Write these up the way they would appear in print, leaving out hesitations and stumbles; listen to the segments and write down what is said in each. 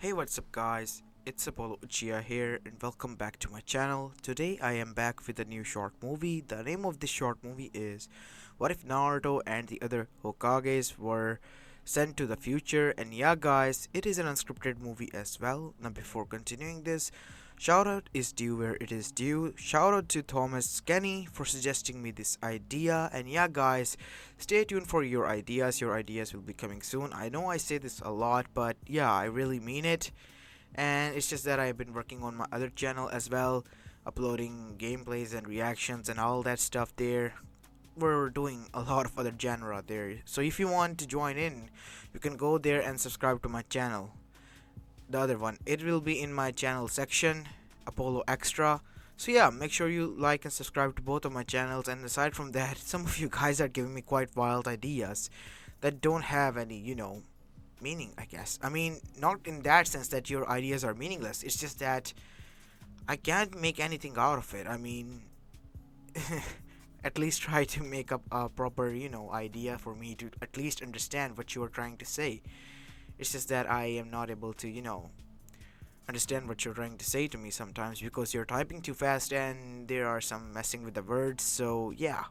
Hey, what's up, guys? It's Apollo Uchiha here, and welcome back to my channel. Today, I am back with a new short movie. The name of this short movie is What If Naruto and the Other Hokages Were Sent to the Future? And yeah, guys, it is an unscripted movie as well. Now, before continuing this, shout out is due where it is due. Shout out to Thomas Kenny for suggesting me this idea. And yeah, guys, stay tuned for your ideas. Your ideas will be coming soon. I know I say this a lot, but yeah, I really mean it. And it's just that I've been working on my other channel as well, uploading gameplays and reactions and all that stuff there. We're doing a lot of other genre there. So if you want to join in, you can go there and subscribe to my channel. The other one, it will be in my channel section, Apollo Extra. So yeah, make sure you like and subscribe to both of my channels. And aside from that, some of you guys are giving me quite wild ideas that don't have any, meaning, I guess. I mean, not in that sense that your ideas are meaningless. It's just that I can't make anything out of it. I mean, at least try to make up a proper, idea for me to at least understand what you are trying to say. It's just that I am not able to, understand what you're trying to say to me sometimes because you're typing too fast and there are some messing with the words. So, yeah.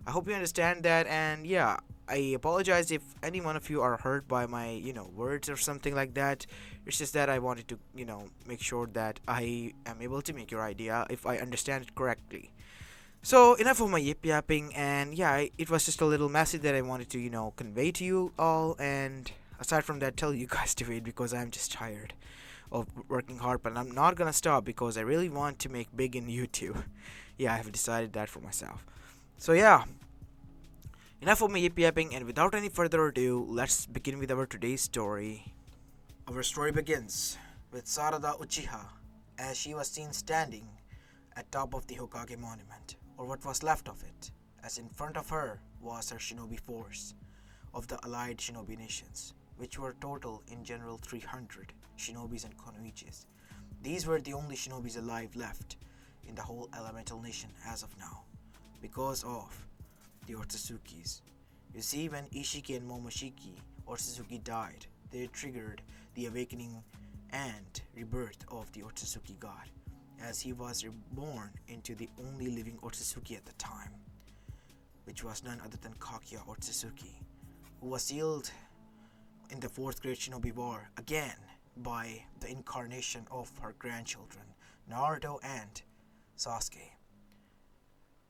I hope you understand that, and yeah, I apologize if any one of you are hurt by my, words or something like that. It's just that I wanted to, make sure that I am able to make your idea if I understand it correctly. So, enough of my yip yapping, and yeah, it was just a little message that I wanted to, convey to you all, and aside from that, tell you guys to wait because I'm just tired of working hard, but I'm not gonna stop because I really want to make big in YouTube. Yeah, I have decided that for myself. So, yeah. Enough of me yip yapping, and without any further ado, let's begin with our today's story. Our story begins with Sarada Uchiha as she was seen standing at top of the Hokage monument, or what was left of it, as in front of her was her shinobi force of the allied shinobi nations, which were total in general 300 shinobis and konoichis. These were the only shinobis alive left in the whole elemental nation as of now, because of the Otsuzukis. You see, when Ishiki and Momoshiki Otsuzuki died, they triggered the awakening and rebirth of the Otsuzuki god, as he was reborn into the only living Otsuzuki at the time, which was none other than Kaguya Otsutsuki, who was sealed in the fourth great shinobi war again by the incarnation of her grandchildren, Naruto and Sasuke.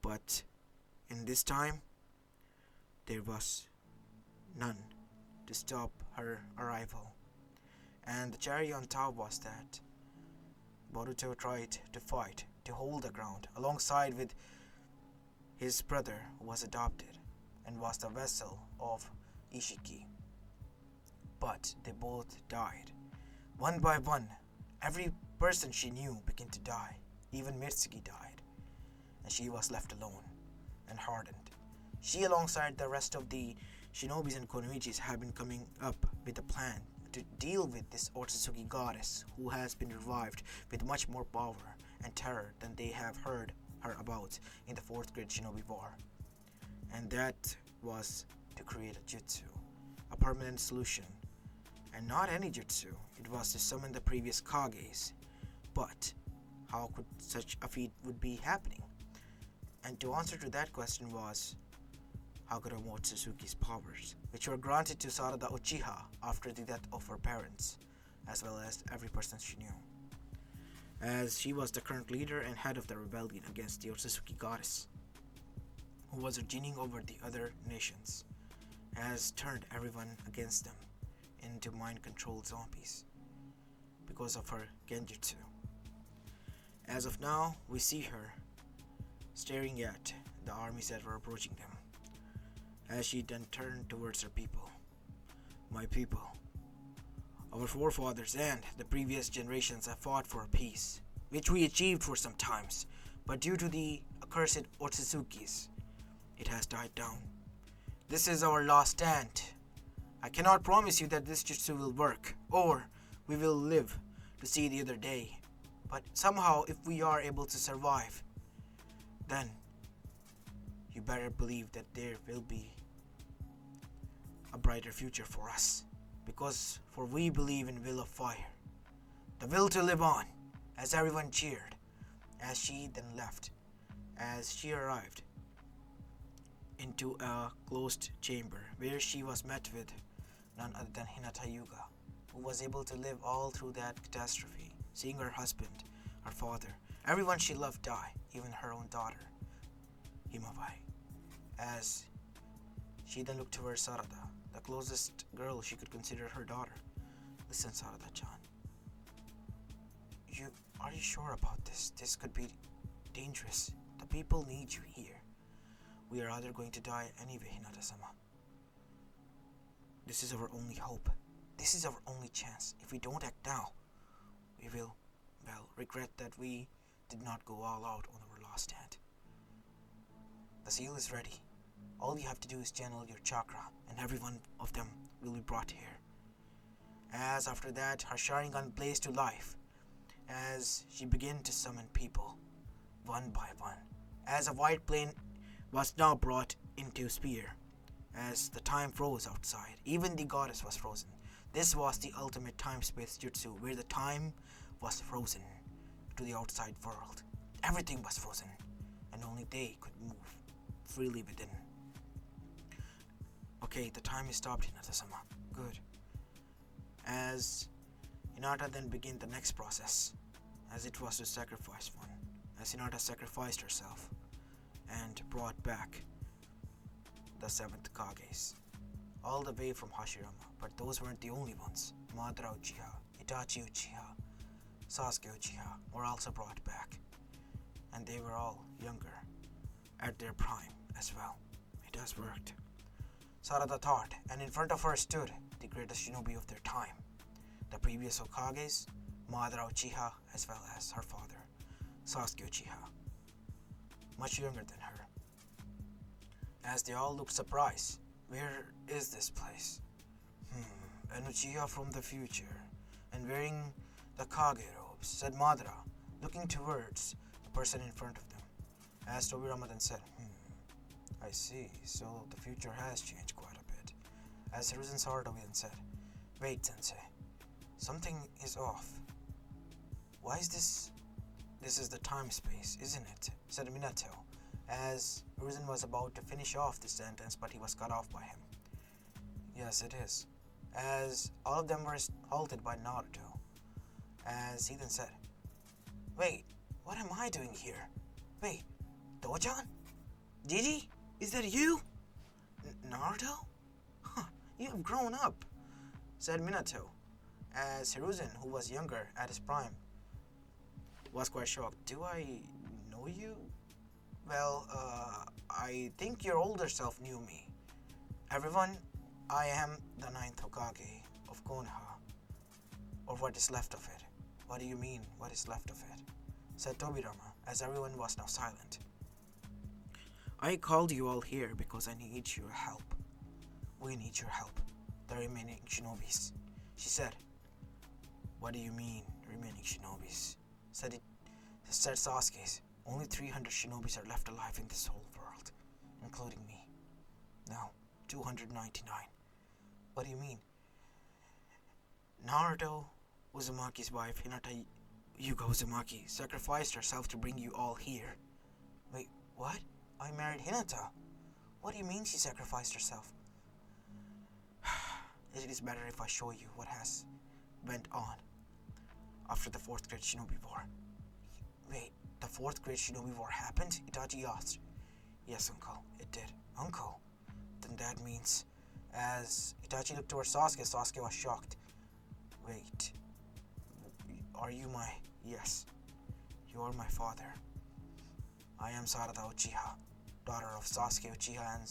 But in this time, there was none to stop her arrival. And the cherry on top was that Boruto tried to fight to hold the ground alongside with his brother who was adopted and was the vessel of Ishiki. But they both died. One by one, every person she knew began to die. Even Mitsuki died. And she was left alone and hardened. She, alongside the rest of the shinobis and konoichis, have been coming up with a plan to deal with this Otsutsuki goddess who has been revived with much more power and terror than they have heard her about in the fourth great shinobi war. And that was to create a jutsu, a permanent solution. And not any jutsu, it was to summon the previous Kages. But how could such a feat would be happening? And to answer to that question was Haguro Motsutsuki's powers, which were granted to Sarada Uchiha after the death of her parents, as well as every person she knew, as she was the current leader and head of the rebellion against the Otsutsuki goddess, who was reigning over the other nations, has turned everyone against them into mind-controlled zombies because of her genjutsu. As of now, we see her staring at the armies that were approaching them, as she then turned towards her people. My people, our forefathers and the previous generations have fought for peace, which we achieved for some times, but due to the accursed Otsutsukis, it has died down. This is our last stand. I cannot promise you that this jutsu will work, or we will live to see the other day, but somehow if we are able to survive, then you better believe that there will be a brighter future for us. because for we believe in will of fire, the will to live on, as everyone cheered, as she then left, as she arrived into a closed chamber where she was met with none other than Hinata Yuga, who was able to live all through that catastrophe, seeing her husband, her father, everyone she loved die, even her own daughter, Himabai, as she then looked towards Sarada, the closest girl she could consider her daughter. Listen, Sarada-chan, are you sure about this? This could be dangerous. The people need you here. We are either going to die anyway, Hinata-sama. This is our only hope. This is our only chance. If we don't act now, we will, regret that we did not go all out on our last stand. The seal is ready. All you have to do is channel your chakra, and every one of them will be brought here. As after that, her Sharingan blazed to life, as she began to summon people, one by one, as a white plane was now brought into sphere, as the time froze outside. Even the goddess was frozen. This was the ultimate time-space jutsu, where the time was frozen to the outside world. Everything was frozen, and only they could move freely within. Okay, the time is stopped, Hinata-sama. Good. As Hinata then began the next process, as it was to sacrifice one, as Hinata sacrificed herself and brought back the 7th Kages, all the way from Hashirama. But those weren't the only ones. Madara Uchiha, Itachi Uchiha, Sasuke Uchiha were also brought back, and they were all younger, at their prime as well. It has worked. Sarada thought, and in front of her stood the greatest shinobi of their time, the previous Hokages, Madara Uchiha, as well as her father, Sasuke Uchiha, much younger than her. As they all looked surprised, where is this place? An Uchiha from the future, and wearing the Kage robes, said Madara, looking towards the person in front of them. As Tobirama then said, I see, so the future has changed quite a bit. As Hiruzen Saratobi then said, wait, Sensei, something is off. Why is this? This is the time-space, isn't it? Said Minato, as Hiruzen was about to finish off the sentence, but he was cut off by him. Yes, it is. As all of them were halted by Naruto, as he then said, wait, what am I doing here? Wait, Dojan? Gigi? Is that you? Naruto? Huh, you have grown up, said Minato, as Hiruzen, who was younger at his prime, was quite shocked. Do I know you? Well, I think your older self knew me. Everyone, I am the 9th Hokage of Konoha, or what is left of it. What do you mean, what is left of it? Said Tobirama, as everyone was now silent. I called you all here because I need your help. We need your help, the remaining shinobis, she said. What do you mean, remaining shinobis? Said Sasuke. Only 300 shinobis are left alive in this whole world, including me. No, 299. What do you mean? Naruto Uzumaki's wife, Hinata Yuga Uzumaki, sacrificed herself to bring you all here. Wait, what? I married Hinata. What do you mean she sacrificed herself? It is better if I show you what has went on after the 4th Great Shinobi War. Wait, the 4th Great Shinobi War happened? Itachi asked. Yes, uncle, it did. Uncle? Then that means... As Itachi looked towards Sasuke, Sasuke was shocked. Wait, are you my... Yes, you are my father. I am Sarada Uchiha, daughter of Sasuke Uchiha and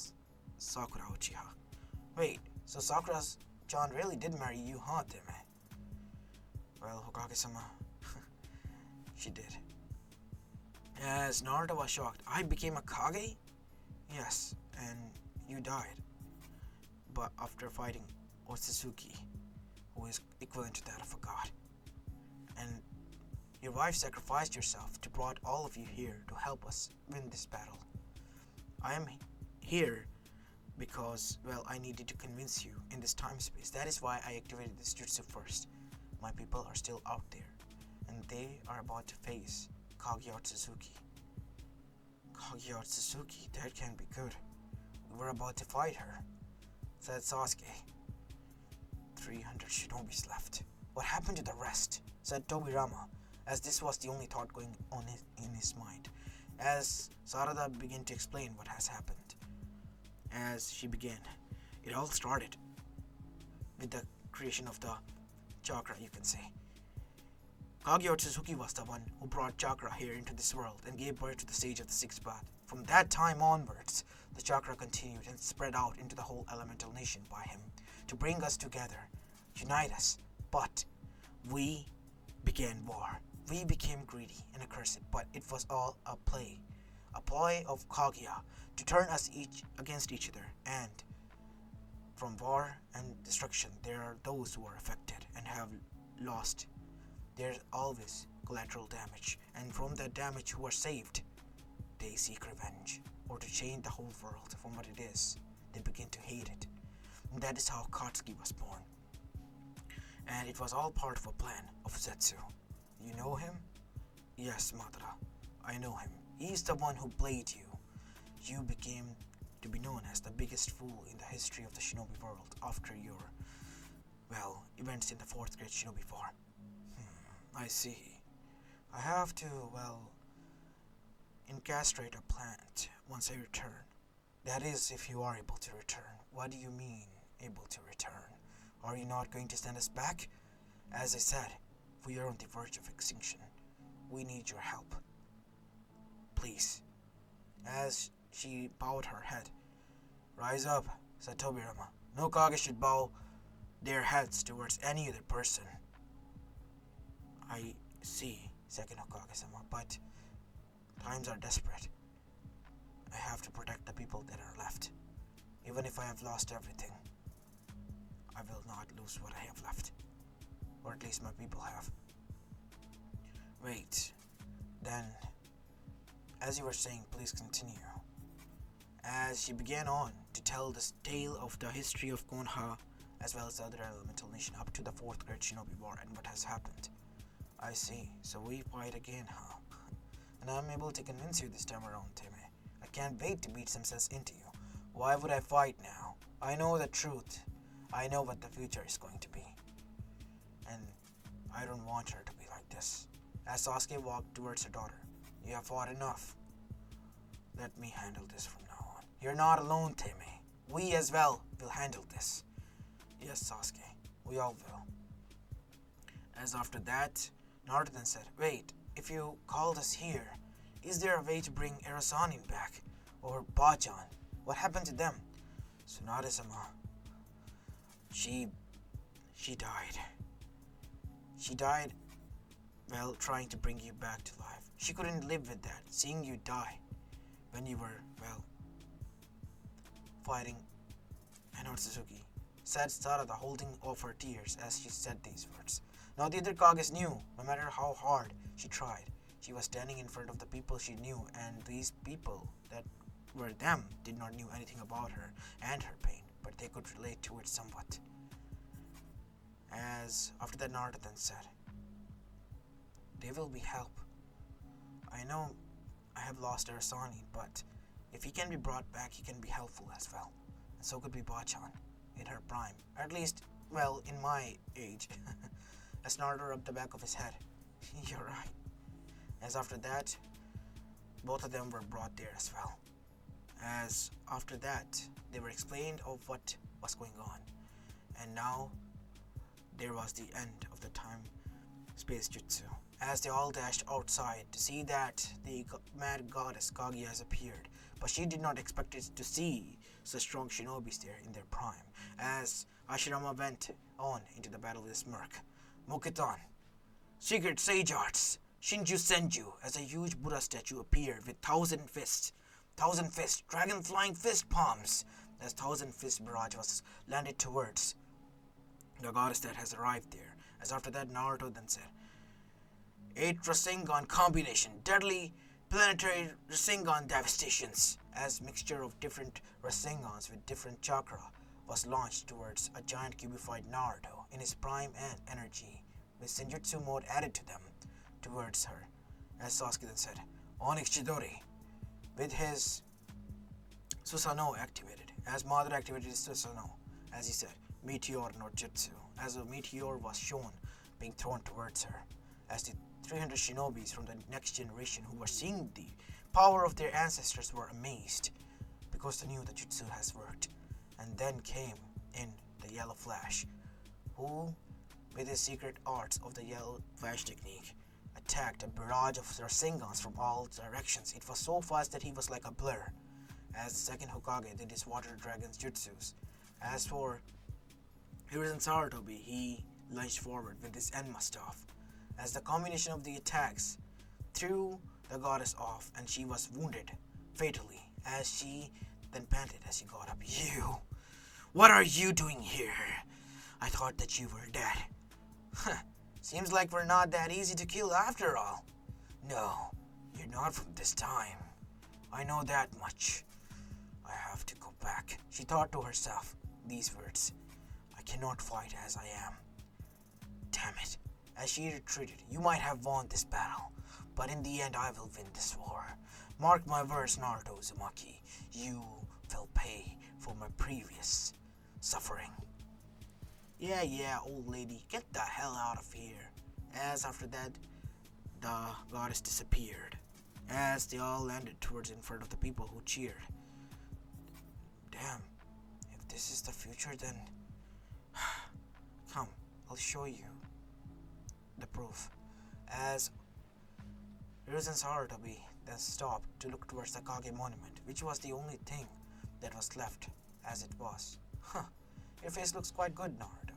Sakura Uchiha. Wait, so Sakura-chan really did marry you, huh, Deme? Well, Hokage-sama, she did. As Naruto was shocked, I became a Kage? Yes, and you died. But after fighting Otsutsuki, who is equivalent to that of a god. And your wife sacrificed yourself to brought all of you here to help us win this battle. I am here because, well, I needed to convince you in this time space. That is why I activated this jutsu first. My people are still out there, and they are about to face Kaguya Otsutsuki. Kaguya Otsutsuki, that can be good. We were about to fight her, said Sasuke. 300 shinobis left. What happened to the rest? Said Tobirama, as this was the only thought going on in his mind, as Sarada began to explain what has happened. As she began, it all started with the creation of the chakra, you can say. Kaguya Otsutsuki was the one who brought chakra here into this world and gave birth to the sage of the sixth path. From that time onwards, the chakra continued and spread out into the whole elemental nation by him to bring us together, unite us. But we began war. We became greedy and accursed, but it was all a ploy of Kaguya to turn us each against each other. And from war and destruction, there are those who are affected and have lost. There's always collateral damage, and from that damage who are saved, they seek revenge, or to change the whole world from what it is. They begin to hate it. And that is how Katsuki was born. And it was all part of a plan of Zetsu. You know him? Yes, Madara. I know him. He's the one who played you. You became to be known as the biggest fool in the history of the shinobi world after your, well, events in the 4th grade shinobi war. I see. I have to, well, incastrate a plant once I return. That is, if you are able to return. What do you mean, able to return? Are you not going to send us back? As I said, we are on the verge of extinction. We need your help. Please. As she bowed her head. Rise up, said Tobirama. No Kage should bow their heads towards any other person. I see, Second Hokage-sama, but times are desperate. I have to protect the people that are left. Even if I have lost everything, I will not lose what I have left. Or at least my people have. Wait, then, as you were saying, please continue. As she began on to tell the tale of the history of Konoha, as well as the other elemental nation up to the 4th grade shinobi war and what has happened. I see, so we fight again, huh? And I'm able to convince you this time around, Teme. I can't wait to beat some sense into you. Why would I fight now? I know the truth. I know what the future is going to be. And I don't want her to be like this. As Sasuke walked towards her daughter, you have fought enough. Let me handle this from now on. You're not alone, Teme. We as well will handle this. Yes, Sasuke, we all will. As after that, Naruto then said, wait, if you called us here, is there a way to bring Erasanin back? Or Bachan? What happened to them? Tsunade-sama, she died. She died, well, trying to bring you back to life. She couldn't live with that, seeing you die when you were, well, fighting Otsutsuki, said Sarada, holding off her tears as she said these words. Now the other Kages knew, no matter how hard she tried, she was standing in front of the people she knew, and these people that were them did not knew anything about her and her pain, but they could relate to it somewhat. As after that, Naruto then said, there will be help. I know I have lost Arasani, but if he can be brought back, he can be helpful as well. And so could be Bachan in her prime. At least, well, in my age. As Naruto rubbed the back of his head. You're right. As after that, both of them were brought there as well. As after that, they were explained of what was going on. And now, there was the end of the time space jutsu. As they all dashed outside to see that the mad goddess Kaguya has appeared. But she did not expect it to see such strong shinobis there in their prime. As Ashirama went on into the battle with a smirk. Moketan, secret sage arts, Shinju Senju, as a huge Buddha statue appeared with 1,000 fists, dragon flying fist palms, as 1,000 fist barrage was landed towards the goddess that has arrived there. As after that, Naruto then said, 8 Rasengan combination, deadly planetary Rasengan devastations, as mixture of different Rasengans with different chakra was launched towards a giant cubified Naruto in his prime and energy, with Senjutsu mode added to them towards her, as Sasuke then said, Onyx Chidori, with his Susanoo activated, as Madara activated his Susanoo, as he said, Meteor no Jutsu, as a meteor was shown being thrown towards her, as the 300 shinobis from the next generation who were seeing the power of their ancestors were amazed, because they knew the jutsu has worked. And then came in the Yellow Flash, who, with his secret arts of the Yellow Flash technique, attacked a barrage of Rasengans from all directions. It was so fast that he was like a blur, as the second Hokage did his Water Dragon's jutsus. As for Hiruzen Sarutobi, he lunged forward with his Enma staff, as the combination of the attacks threw the goddess off, and she was wounded fatally, as she then panted as she got up. You! What are you doing here? I thought that you were dead. Huh. Seems like we're not that easy to kill after all. No, you're not from this time. I know that much. I have to go back. She thought to herself these words. I cannot fight as I am. Damn it. As she retreated, you might have won this battle, but in the end I will win this war. Mark my words, Naruto Uzumaki. You will pay for my previous suffering. Yeah, old lady, get the hell out of here. As after that, the goddess disappeared, as they all landed towards in front of the people who cheered. Damn, if this is the future, then come, I'll show you the proof. As Hiruzen Sarutobi then stopped to look towards the Kage monument, which was the only thing that was left as it was. Your face looks quite good, Naruto.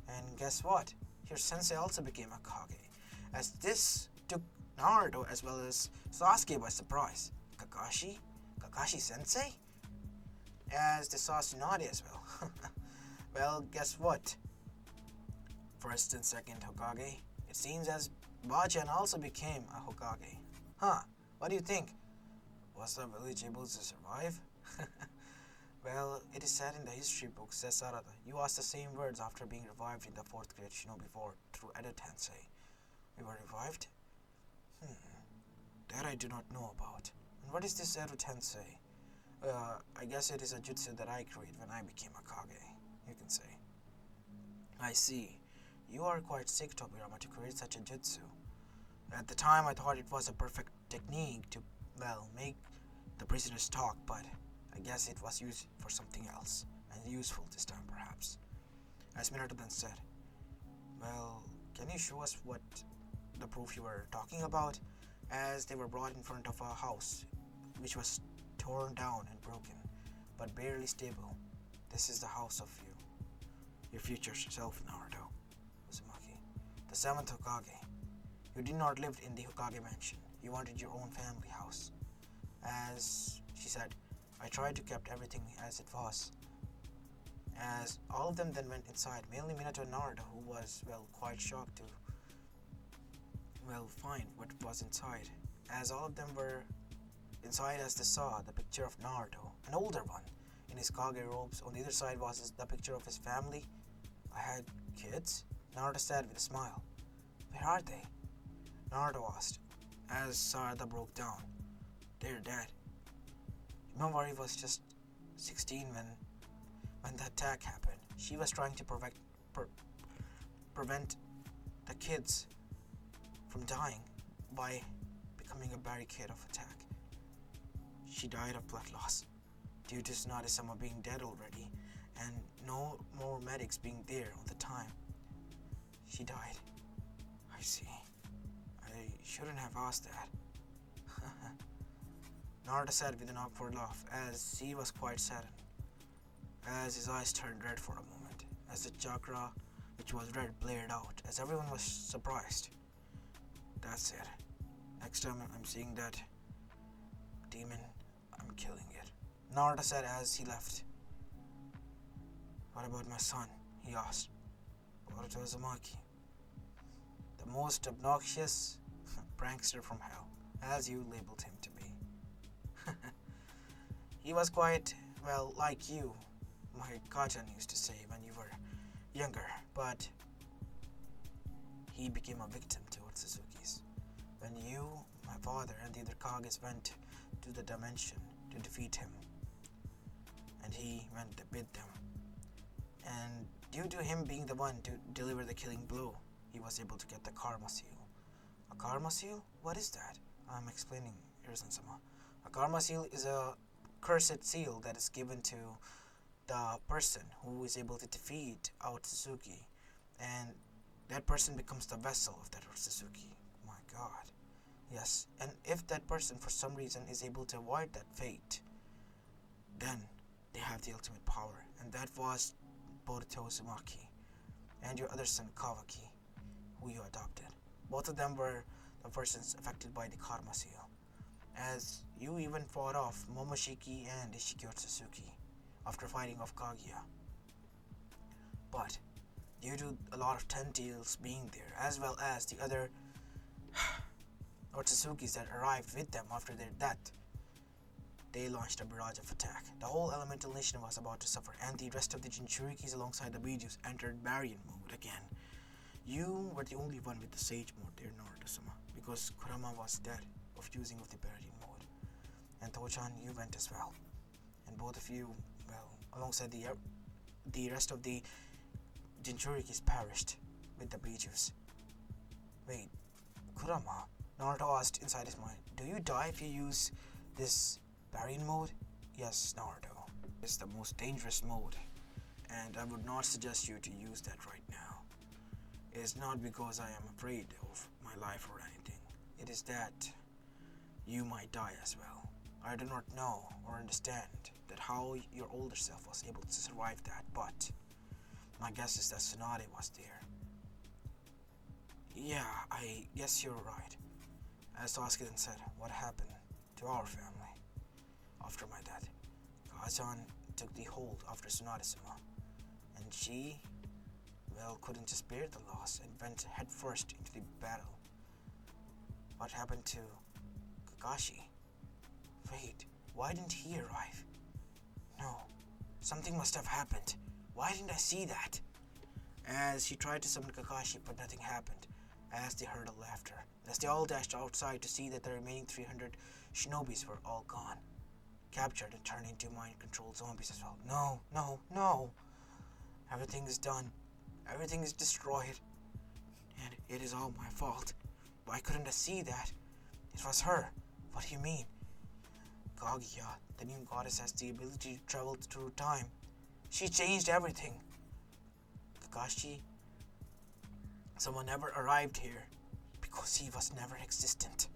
And guess what? Your sensei also became a Kage, as this took Naruto as well as Sasuke by surprise. Kakashi? Kakashi sensei? As they saw Tsunade as well. Well, guess what? First and second Hokage, it seems as Bachan also became a Hokage. What do you think? Was the village able to survive? Well, it is said in the history book, says Sarada, you asked the same words after being revived in the 4th grade Shinobi Fort through Edo Tensei. We were revived? That I do not know about. And what is this Edo Tensei? I guess it is a jutsu that I created when I became a Kage, you can say. I see. You are quite sick, Tobirama, to create such a jutsu. At the time, I thought it was a perfect technique to, make the prisoners talk, but I guess it was used for something else, and useful this time, perhaps. As Minato then said, well, can you show us what the proof you were talking about? As they were brought in front of a house, which was torn down and broken, but barely stable. This is the house of you, your future self, Naruto Uzumaki, the 7th Hokage. You did not live in the Hokage mansion. You wanted your own family house. As she said, I tried to keep everything as it was. As all of them then went inside, mainly Minato and Naruto, who was, quite shocked to, find what was inside. As all of them were inside, as they saw the picture of Naruto, an older one, in his Kage robes. On the other side was the picture of his family. I had kids? Naruto said with a smile. Where are they? Naruto asked, as Sarada broke down. They're dead. Remember, he was just 16 when the attack happened. She was trying to prevent the kids from dying by becoming a barricade of attack. She died of blood loss due to Tsunade-sama being dead already and no more medics being there all the time. She died. I see. I shouldn't have asked that. Naruto said with an awkward laugh, as he was quite saddened, as his eyes turned red for a moment, as the chakra, which was red, blared out, as everyone was surprised. That's it. Next time I'm seeing that demon, I'm killing it, Naruto said as he left. What about my son? He asked. Boruto Uzumaki, the most obnoxious prankster from hell. as you labeled him to be. He was quite, well, like you, my cousin used to say when you were younger, but he became a victim to Otsutsuki's. When you, my father, and the other Kages went to the dimension to defeat him, and he went to beat them. And due to him being the one to deliver the killing blow, he was able to get the Karma Seal. A Karma Seal? What is that? I'm explaining, Irisen-sama. A Karma Seal is a cursed seal that is given to the person who is able to defeat Otsutsuki, and that person becomes the vessel of that Otsutsuki. My god. Yes, and if that person for some reason is able to avoid that fate, then they have the ultimate power, and that was Boruto Uzumaki and your other son Kawaki, who you adopted. Both of them were the persons affected by the Karma Seal, as you even fought off Momoshiki and Ishiki Otsutsuki after fighting off Kaguya. But due to a lot of Ten Tails being there, as well as the other Otsutsukis that arrived with them after their death, they launched a barrage of attack. The whole elemental nation was about to suffer, and the rest of the Jinchurikis alongside the Bijus entered Baryon mode again. You were the only one with the Sage mode there, Naruto-sama, because Kurama was dead of using of the Baryon mode. And Tochan, you went as well. And both of you, well, alongside the rest of the Jinchurikis perished with the Bijus. Wait, Kurama? Naruto asked inside his mind. Do you die if you use this Baryon mode? Yes, Naruto. It's the most dangerous mode, and I would not suggest you to use that right now. It is not because I am afraid of my life or anything. It is that you might die as well. I do not know or understand that how your older self was able to survive that, but my guess is that Tsunade was there. Yeah, I guess you're right. As Sasuke then said, what happened to our family after my death? Kazan took the hold after Tsunade-sama, and she, well, couldn't just bear the loss and went headfirst into the battle. What happened to Kakashi? Wait, why didn't he arrive? No, something must have happened. Why didn't I see that? As she tried to summon Kakashi, but nothing happened, as they heard a laughter, as they all dashed outside to see that the remaining 300 shinobis were all gone, captured and turned into mind-controlled zombies as well. No, no, no! Everything is done. Everything is destroyed. And it is all my fault. Why couldn't I see that? It was her. What do you mean? Kaguya, the new goddess, has the ability to travel through time. She changed everything. Kakashi, someone never arrived here because he was never existent.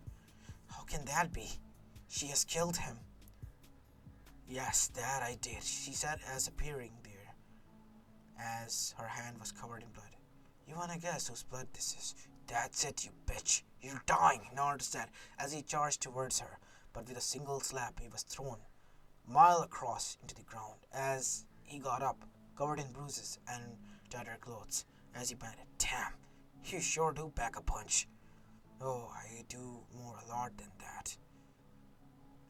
How can that be? She has killed him. Yes, that I did, she said as appearing there, as her hand was covered in blood. You wanna guess whose blood this is? That's it, you bitch. You're dying, Naruto said as he charged towards her, but with a single slap he was thrown a mile across into the ground. As he got up, covered in bruises and tattered clothes, as he panted, damn, you sure do pack a punch. Oh, I do a lot than that.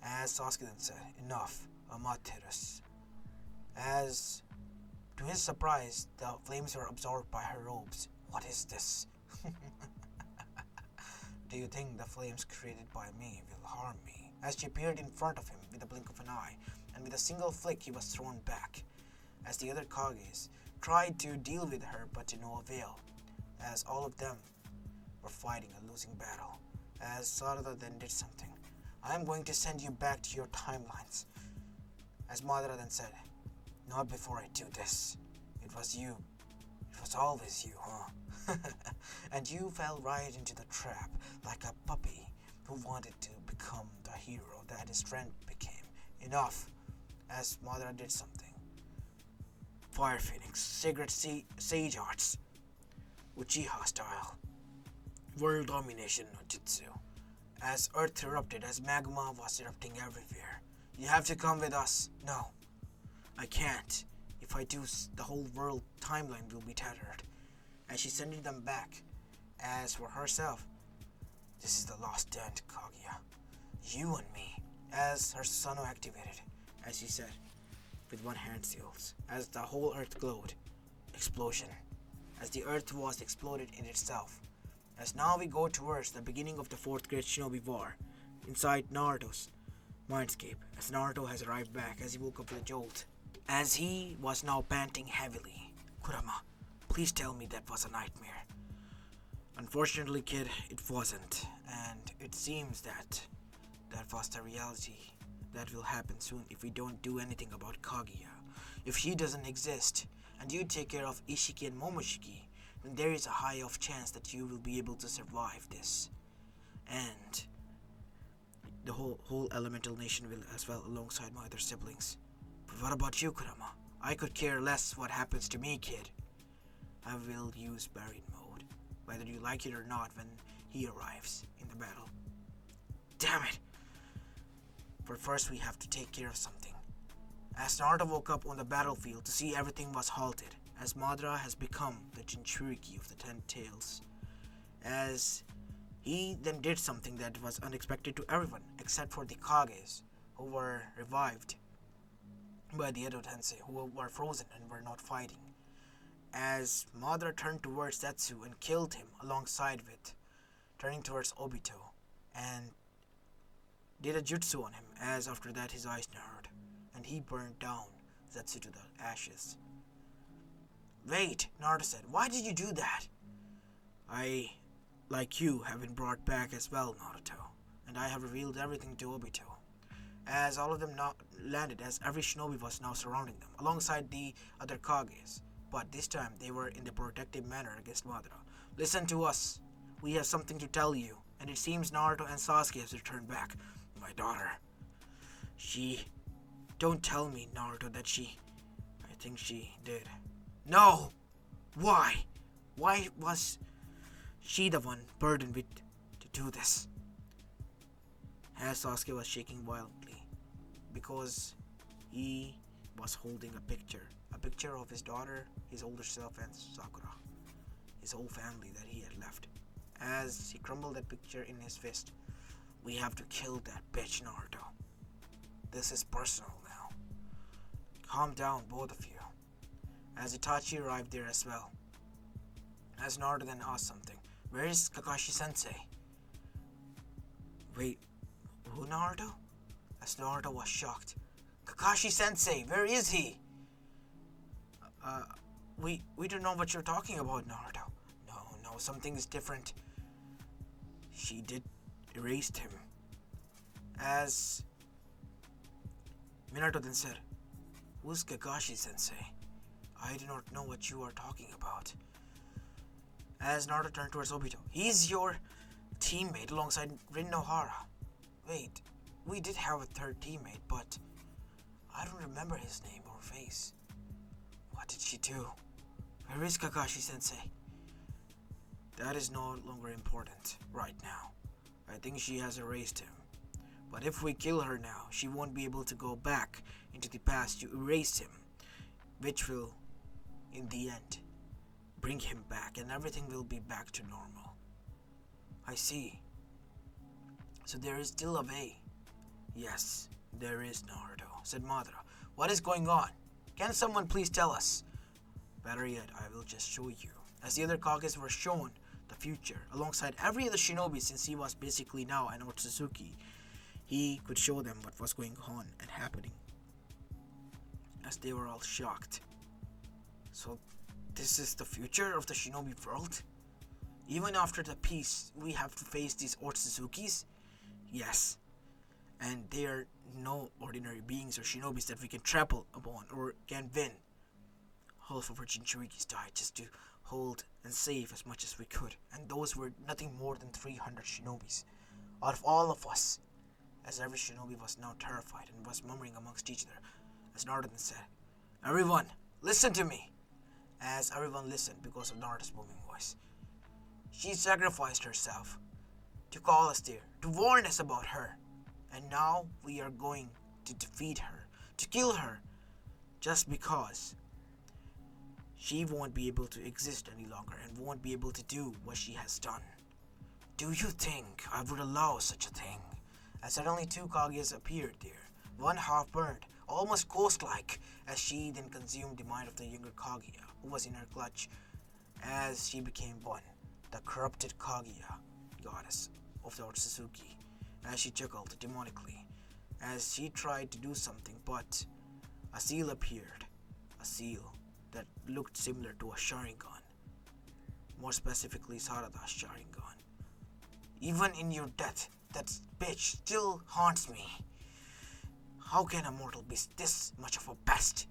As Sasuke then said, enough, Amaterasu. As, to his surprise, the flames were absorbed by her robes. What is this? Do you think the flames created by me will harm me? As she appeared in front of him with a blink of an eye, and with a single flick he was thrown back, as the other Kages tried to deal with her but to no avail, as all of them were fighting a losing battle. As Sarada then did something. I am going to send you back to your timelines. As Madara then said, not before I do this. It was you. It was always you, huh? And you fell right into the trap like a puppy who wanted to become the hero that his friend became. Enough. As Madara did something. Fire Phoenix, Secret Sage Arts, Uchiha style, World Domination no Jutsu. As Earth erupted, as magma was erupting everywhere. You have to come with us. No, I can't. If I do, the whole world timeline will be tattered. And she sending them back. As for herself, This is the last stand, Kaguya. You and me. As her Susanoo activated, as she said, with one hand seals, as the whole earth glowed. Explosion. As the earth was exploded in itself. As now we go towards the beginning of the fourth great shinobi war, inside Naruto's mindscape, as Naruto has arrived back as he woke up with a jolt. As he was now panting heavily. Kurama, please tell me that was a nightmare. Unfortunately, kid, it wasn't, and it seems that was the reality that will happen soon if we don't do anything about Kaguya. If she doesn't exist, and you take care of Ishiki and Momoshiki, then there is a high of chance that you will be able to survive this. And the whole elemental nation will as well, alongside my other siblings. But what about you, Kurama? I could care less what happens to me, kid. I will use buried mode, whether you like it or not when he arrives in the battle. Damn it! But first we have to take care of something. As Naruto woke up on the battlefield to see everything was halted, as Madara has become the Jinchuriki of the Ten Tails. As he then did something that was unexpected to everyone, except for the Kages, who were revived by the Edo Tensei, who were frozen and were not fighting. As Madara turned towards Zetsu and killed him alongside with, turning towards Obito, and did a jutsu on him, as after that his eyes narrowed, and he burned down Zetsu to the ashes. Wait, Naruto said, why did you do that? I, like you, have been brought back as well, Naruto, and I have revealed everything to Obito. As all of them now landed, as every shinobi was now surrounding them, alongside the other Kages, but this time they were in the protective manner against Madara. Listen to us, we have something to tell you, and it seems Naruto and Sasuke have returned back. My daughter, don't tell me, Naruto, that I think she did. No! Why? Why was she the one burdened with to do this? As Sasuke was shaking violently, because he was holding a picture of his daughter, his older self, and Sakura, his whole family that he had left. As he crumbled that picture in his fist, we have to kill that bitch, Naruto. This is personal now. Calm down, both of you. As Itachi arrived there as well. As Naruto then asked something. Where is Kakashi-sensei? Wait, who, Naruto? As Naruto was shocked. Kakashi-sensei, where is he? We don't know what you're talking about, Naruto. No, something is different. She did erased him. As Minato then said, who's Kakashi-sensei? I do not know what you are talking about. As Naruto turned towards Obito, he's your teammate alongside Rin Nohara. Wait, we did have a third teammate, but I don't remember his name or face. What did she do? Where is Kakashi-sensei? That is no longer important right now. I think she has erased him. But if we kill her now, she won't be able to go back into the past to erase him, which will, in the end, bring him back and everything will be back to normal. I see. So there is still a way. Yes, there is, Naruto, said Madara. What is going on? Can someone please tell us? Better yet, I will just show you. As the other Kages were shown the future, alongside every other shinobi, since he was basically now an Otsutsuki, he could show them what was going on and happening. As they were all shocked. So, this is the future of the shinobi world? Even after the peace, we have to face these Otsutsukis? Yes. And they are no ordinary beings or shinobis that we can trample upon or can win. Half of our Jinchurikis died just to hold and save as much as we could, and those were nothing more than 300 shinobis. Out of all of us, as every shinobi was now terrified and was murmuring amongst each other, as Naruto said, "Everyone, listen to me!" As everyone listened because of Naruto's booming voice. She sacrificed herself to call us there, to warn us about her, and now we are going to defeat her, to kill her, just because she won't be able to exist any longer and won't be able to do what she has done. Do you think I would allow such a thing? And suddenly two Kaguya's appeared there, one half burned, almost ghost-like, as she then consumed the mind of the younger Kaguya, who was in her clutch, as she became one, the corrupted Kaguya, goddess of the Otsutsuki, as she chuckled demonically, as she tried to do something, but a seal appeared, a seal that looked similar to a Sharingan, more specifically Sarada's Sharingan. Even in your death, that bitch still haunts me. How can a mortal be this much of a pest?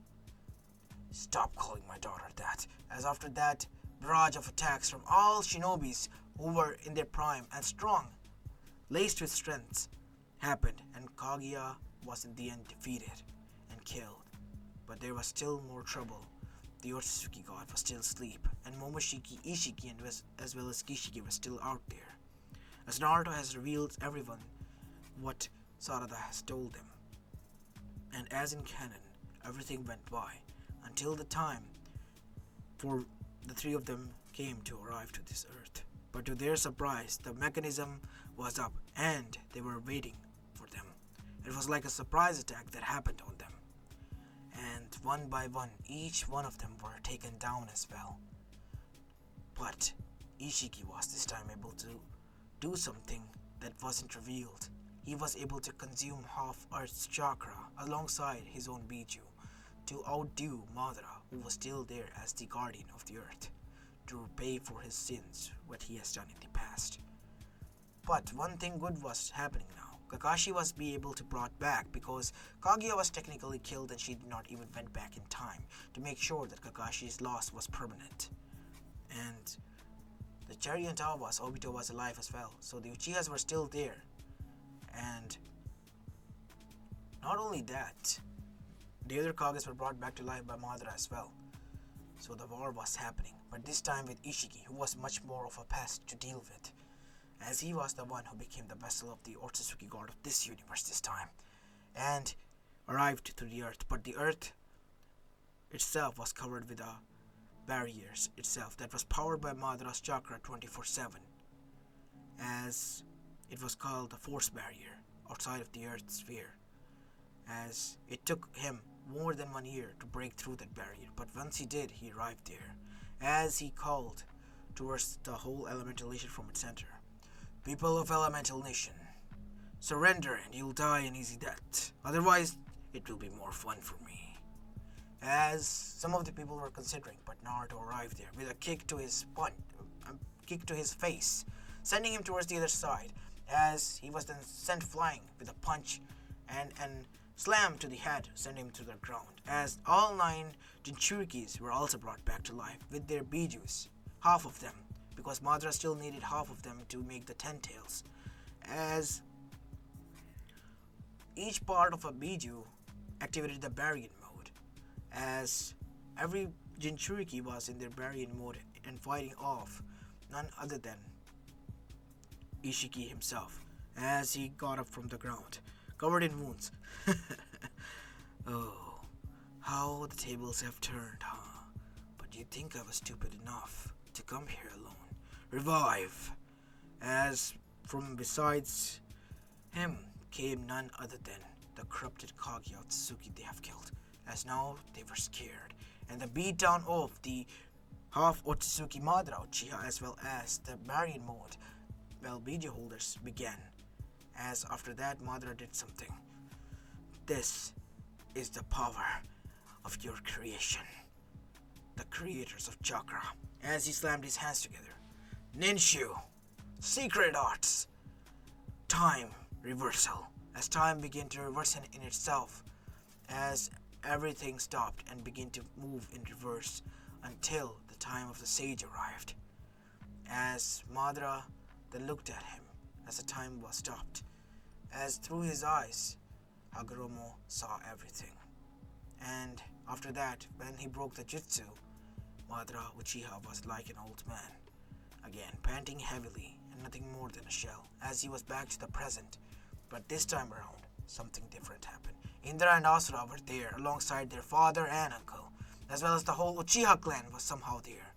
Stop calling my daughter that, as after that, barrage of attacks from all shinobis who were in their prime and strong, laced with strengths, happened, and Kaguya was in the end defeated and killed. But there was still more trouble. The Otsutsuki god was still asleep, and Momoshiki, Ishiki, and as well as Kishiki were still out there. As Naruto has revealed everyone what Sarada has told them. And as in canon, everything went by until the time for the three of them came to arrive to this earth. But to their surprise, the mechanism was up and they were waiting for them. It was like a surprise attack that happened on them. And one by one, each one of them were taken down as well. But Ishiki was this time able to do something that wasn't revealed. He was able to consume half Earth's chakra alongside his own Biju to outdo Madara, who was still there as the guardian of the Earth, to repay for his sins, what he has done in the past. But one thing good was happening now. Kakashi was be able to brought back because Kaguya was technically killed and she did not even went back in time to make sure that Kakashi's loss was permanent. And the cherry on top was Obito was alive as well, so the Uchihas were still there. And not only that, the other Kages were brought back to life by Madara as well. So the war was happening, but this time with Ishiki, who was much more of a pest to deal with, as he was the one who became the vessel of the Otsutsuki god of this universe this time, and arrived to the earth. But the earth itself was covered with barriers itself that was powered by Madara's chakra 24/7, as it was called the force barrier outside of the earth's sphere, as it took him more than 1 year to break through that barrier, but once he did, he arrived there, as he called towards the whole elemental nation from its center. People of elemental nation, surrender and you'll die an easy death, otherwise it will be more fun for me. As some of the people were considering, but Naruto arrived there with a kick to his face, sending him towards the other side, as he was then sent flying with a punch and slam to the head, sending him to the ground, as all 9 Jinchurikis were also brought back to life with their Bijus, half of them, because Madara still needed half of them to make the 10 tails, as each part of a Biju activated the Baryon mode, as every Jinchuriki was in their Baryon mode and fighting off none other than Ishiki himself, as he got up from the ground, covered in wounds. Oh, how the tables have turned, huh? But you think I was stupid enough to come here alone? Revive! As from besides him came none other than the corrupted Kaguya Otsutsuki they have killed, as now they were scared, and the beatdown of the half Otsutsuki Madara Uchiha as well as the Baryon mode, Biju holders began, as after that Madara did something. This is the power of your creation, the creators of chakra, as he slammed his hands together. Ninshu, secret arts, time reversal, as time began to reverse in itself, as everything stopped and began to move in reverse until the time of the sage arrived, as Madara then looked at him as the time was stopped, as through his eyes Hagoromo saw everything. And after that, when he broke the jutsu, Madara Uchiha was like an old man, again panting heavily and nothing more than a shell, as he was back to the present. But this time around, something different happened. Indra and Asura were there alongside their father and uncle, as well as the whole Uchiha clan was somehow there,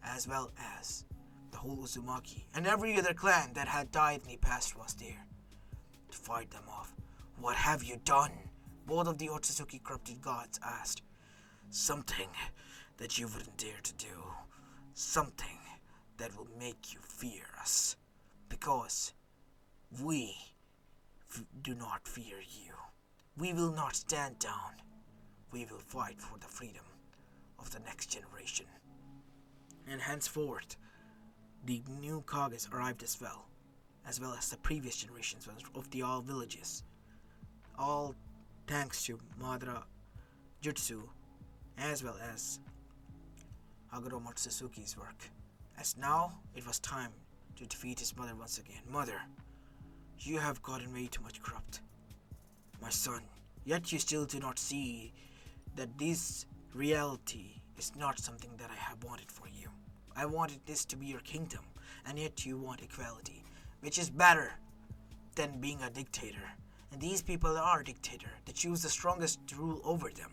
as well as The whole Uzumaki and every other clan that had died in the past was there to fight them off. What have you done? Both of the Otsutsuki corrupted gods asked. Something that you wouldn't dare to do. Something that will make you fear us. Because we do not fear you. We will not stand down. We will fight for the freedom of the next generation. And henceforth, the new Kages arrived as well as the previous generations of the all villages. All thanks to Madara Jutsu, as well as Haguro Mochizuki's work. As now, it was time to defeat his mother once again. Mother, you have gotten way too much corrupt, my son. Yet you still do not see that this reality is not something that I have wanted for you. I wanted this to be your kingdom, and yet you want equality, which is better than being a dictator. And these people are a dictator. They choose the strongest to rule over them,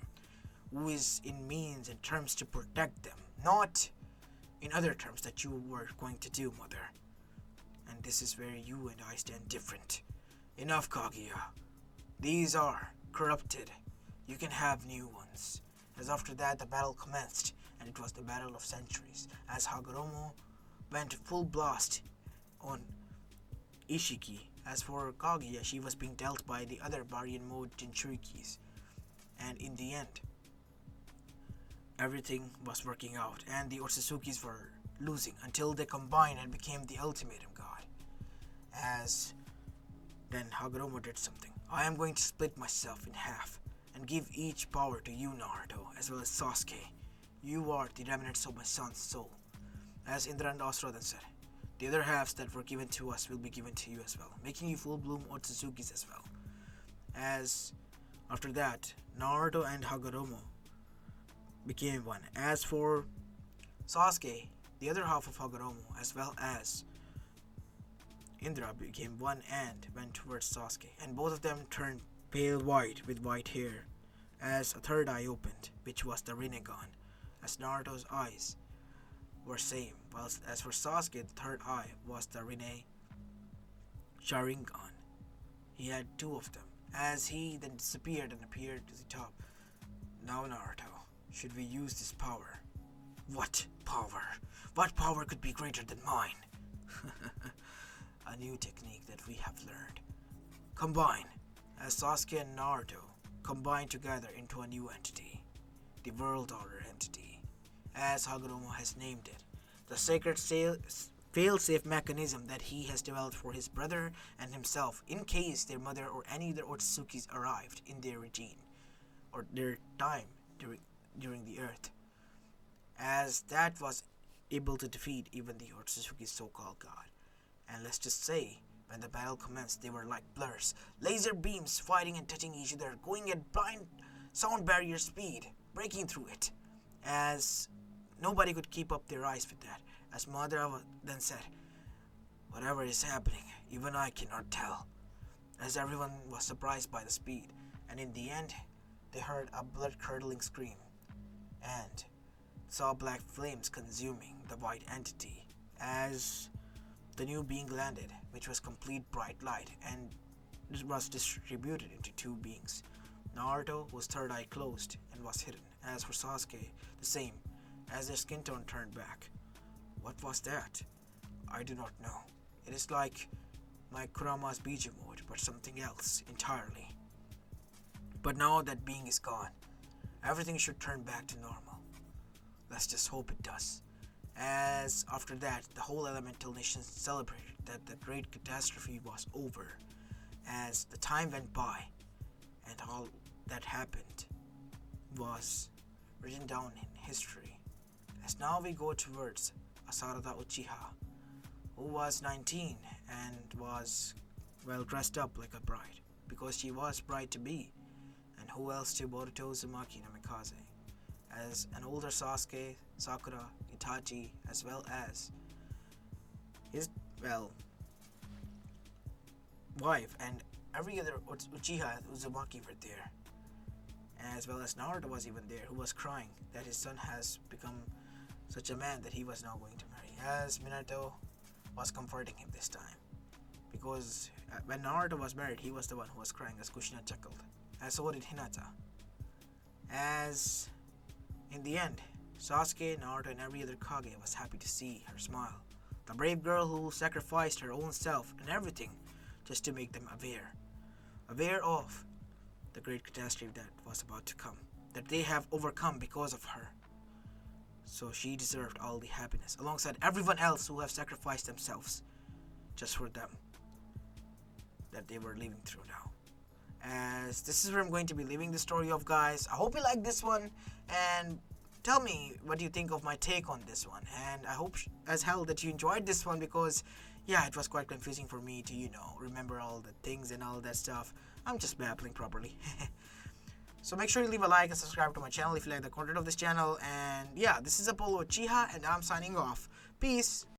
who is in means and terms to protect them, not in other terms that you were going to do, mother. And this is where you and I stand different. Enough, Kaguya. These are corrupted. You can have new ones. As after that, the battle commenced, and it was the battle of centuries, as Hagoromo went full blast on Ishiki. As for Kaguya, she was being dealt by the other Baryon mode Jinchurikis. And in the end, everything was working out, and the Otsutsukis were losing until they combined and became the ultimatum god. As then Hagoromo did something. I am going to split myself in half and give each power to you, Naruto, as well as Sasuke. You are the remnants of my son's soul. As Indra and Asura then said, the other halves that were given to us will be given to you as well, making you full-bloom Otsutsukis as well. As after that, Naruto and Hagoromo became one. As for Sasuke, the other half of Hagoromo, as well as Indra, became one and went towards Sasuke, and both of them turned pale white with white hair, as a third eye opened, which was the Rinnegan, as Naruto's eyes were same, whilst as for Sasuke, the third eye was the Sharingan. He had two of them, as he then disappeared and appeared to the top. Now, Naruto, should we use this power? What power? What power could be greater than mine? A new technique that we have learned. Combine, as Sasuke and Naruto combine together into a new entity, the World Order entity, as Hagoromo has named it, the sacred fail-safe mechanism that he has developed for his brother and himself in case their mother or any other Otsutsuki's arrived in their regime or their time during the earth, as that was able to defeat even the Otsutsuki's so-called god. And let's just say, when the battle commenced, they were like blurs, laser beams fighting and touching each other, going at blind sound barrier speed, breaking through it, as nobody could keep up their eyes with that. As Madara then said, whatever is happening, even I cannot tell, as everyone was surprised by the speed, and in the end, they heard a blood-curdling scream, and saw black flames consuming the white entity, as the new being landed, which was complete bright light, and it was distributed into two beings. Naruto, whose third eye closed and was hidden. As for Sasuke, the same, as their skin tone turned back. What was that? I do not know. It is like my Kurama's Bija mode, but something else entirely. But now that being is gone, everything should turn back to normal. Let's just hope it does. As after that, the whole elemental nations celebrated that the great catastrophe was over, as the time went by, and all that happened was written down in history. As now we go towards Asarada Uchiha, who was 19 and was well dressed up like a bride, because she was bride to be, and who else to Boruto Uzumaki Namikaze, as an older Sasuke, Sakura, Itachi, as well as his, wife and every other Uchiha Uzumaki were there, as well as Naruto was even there, who was crying that his son has become such a man that he was now going to marry, as Minato was comforting him this time. Because when Naruto was married, he was the one who was crying as Kushina chuckled. And so did Hinata. As in the end, Sasuke, Naruto, and every other Kage was happy to see her smile. The brave girl who sacrificed her own self and everything just to make them aware of the great catastrophe that was about to come, that they have overcome because of her. So she deserved all the happiness, alongside everyone else who have sacrificed themselves just for them, that they were living through now. As this is where I'm going to be leaving the story of, guys. I hope you like this one, and tell me what you think of my take on this one. And I hope as hell that you enjoyed this one, because yeah, it was quite confusing for me to, remember all the things and all that stuff. I'm just babbling properly. So make sure you leave a like and subscribe to my channel if you like the content of this channel. And yeah, this is Apollo Uchiha, and I'm signing off. Peace.